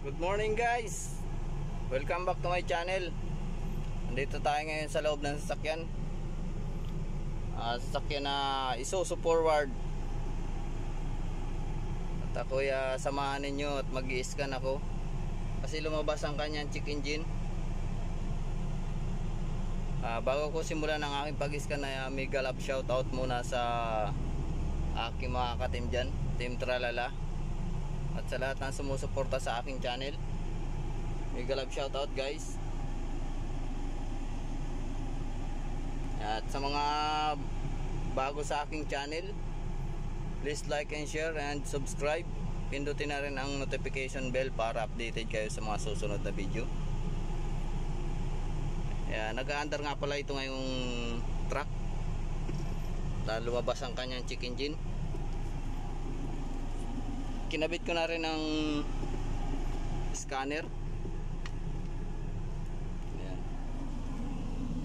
Good morning guys, welcome back to my channel. Nandito tayo ngayon sa loob ng sasakyan, sasakyan na Isuzu forward. At ako'y samahan ninyo at mag-i-scan ako kasi lumabas ang kanyang check engine. Bago ko simulan ang aking pag-scan, mega love shoutout muna sa aking mga ka-team dyan, Team Tralala, at sa lahat ng sumusuporta sa aking channel. Mega love shoutout guys. At sa mga bago sa aking channel, please like and share and subscribe. Pindutin na rin ang notification bell para updated kayo sa mga susunod na video. Nag-aandar nga pala ito ngayong truck. Lumabas ang kanyang check engine. Kinabit ko na rin ang scanner.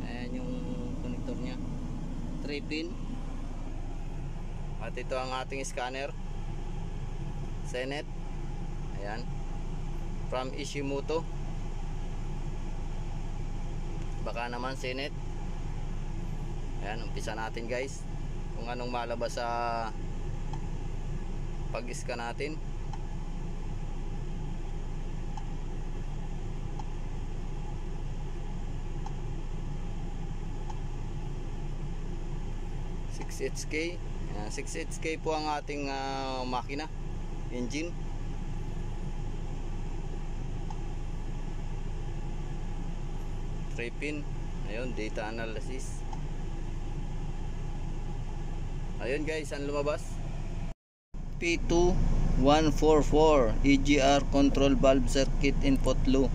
Ayan yung connector nya, 3 pin. At ito ang ating scanner, Senet. Ayan, from Ishimoto. Baka naman Senet. Ayan, umpisa natin guys kung anong malabas sa pag-scan natin. (6HK) 6HK po ang ating makina, engine. Pin. Ayun, data analysis. Ayun guys, ang lumabas, P2144 EGR control valve circuit input low.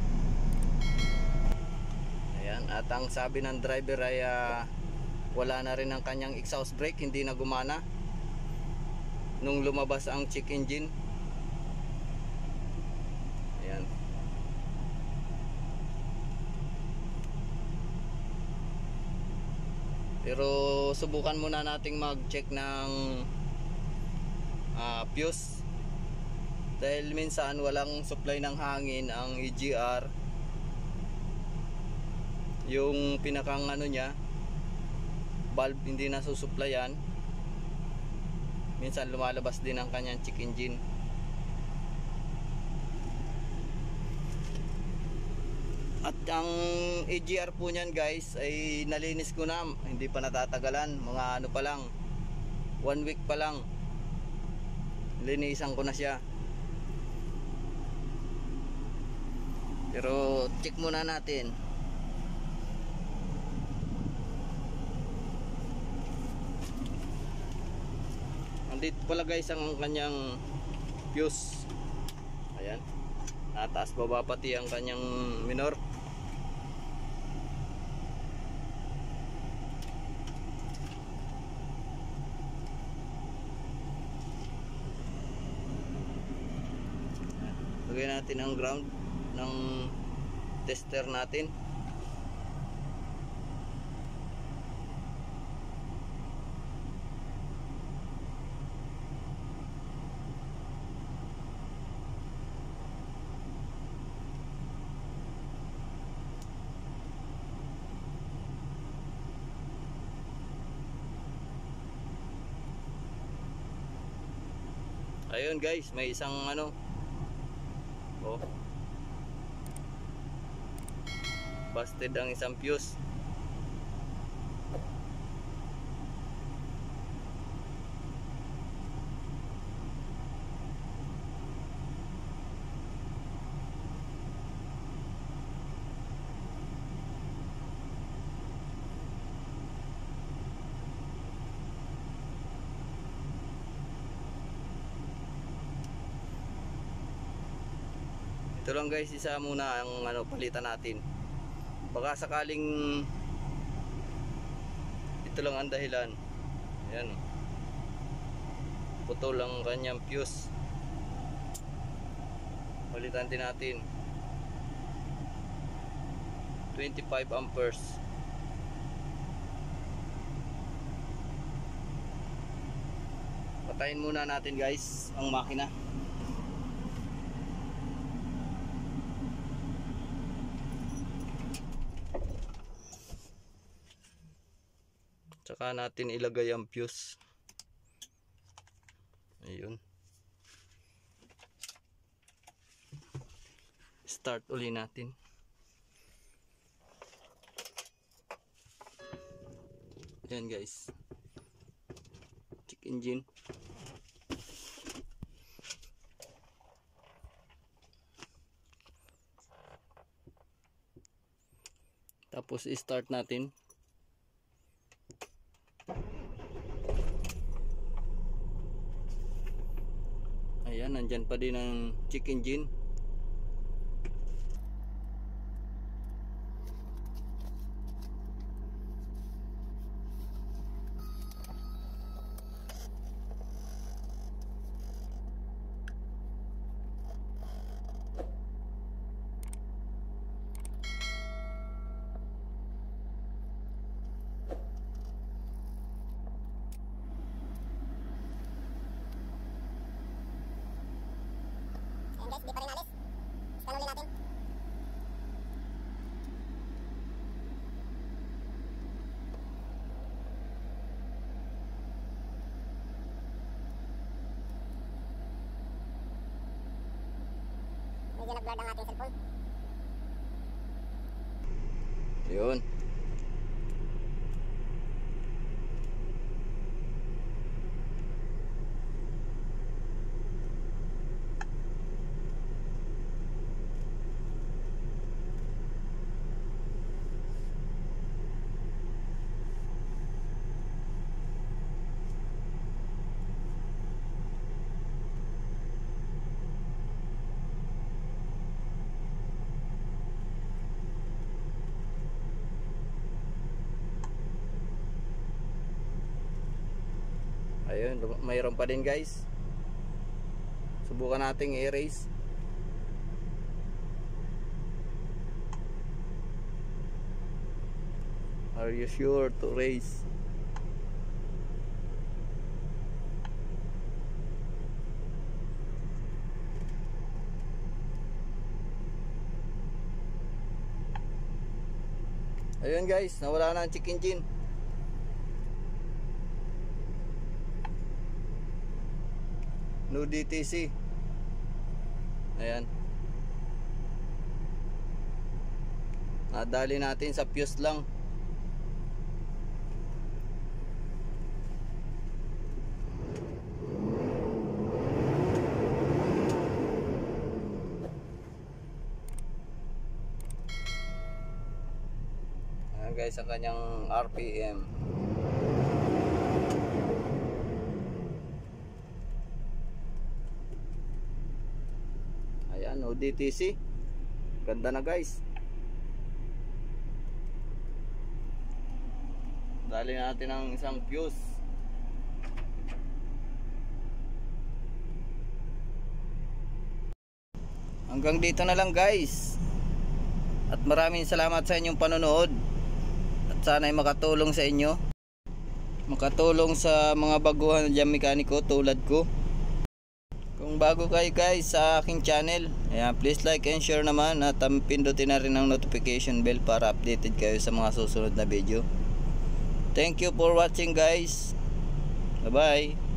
Ayan, at ang sabi ng driver ay wala na rin ang kanyang exhaust brake, hindi na gumana nung lumabas ang check engine. Ayan. Pero subukan muna nating mag-check ng fuse, dahil minsan walang supply ng hangin ang EGR, yung pinakang nya valve hindi na susuplayan. Minsan lumalabas din ang kanyang check engine. At ang EGR po niyan guys ay nalinis ko na, hindi pa natatagalan, mga ano pa lang, 1 week pa lang linisan ko na siya. Pero check muna natin. Andito pala guys ang kanyang fuse. Ayan, nataas baba pati ang kanyang minor. Lagyan natin ang ground ng tester natin. Ayun guys, may isang busted ang isang fuse. Ito lang guys, isa muna ang palitan natin. Baka sakaling ito lang ang dahilan. Ayan, putol ang kanyang fuse. Palitan din natin, 25 amperes. Patayin muna natin guys ang makina. saka natin ilagay ang fuse. Ayun. Start uli natin. Ayan guys, check engine. Tapos i-start natin. Ayan, nandyan pa din ang check engine. Guys, di pa rin alis. Scan ulit natin. Medyo nag-blurred ang ating cellphone. Yun. Ayun, mayroon pa din guys. Subukan nating i-erase. Are you sure to erase? Ayun guys, nawala na ang check engine. No DTC. Ayan. Nadali natin sa fuse lang. Ayan guys, ang kanyang RPM. Ayan, ODTC. Ganda na guys. Dali natin ang isang fuse. Hanggang dito na lang guys. At maraming salamat sa inyong panonood. At sana ay makatulong sa inyo. Makatulong sa mga baguhan dyan mekaniko tulad ko. Kung bago kayo guys sa aking channel, ayan, please like and share naman at pindutin na rin ang notification bell para updated kayo sa mga susunod na video. Thank you for watching guys. Bye bye.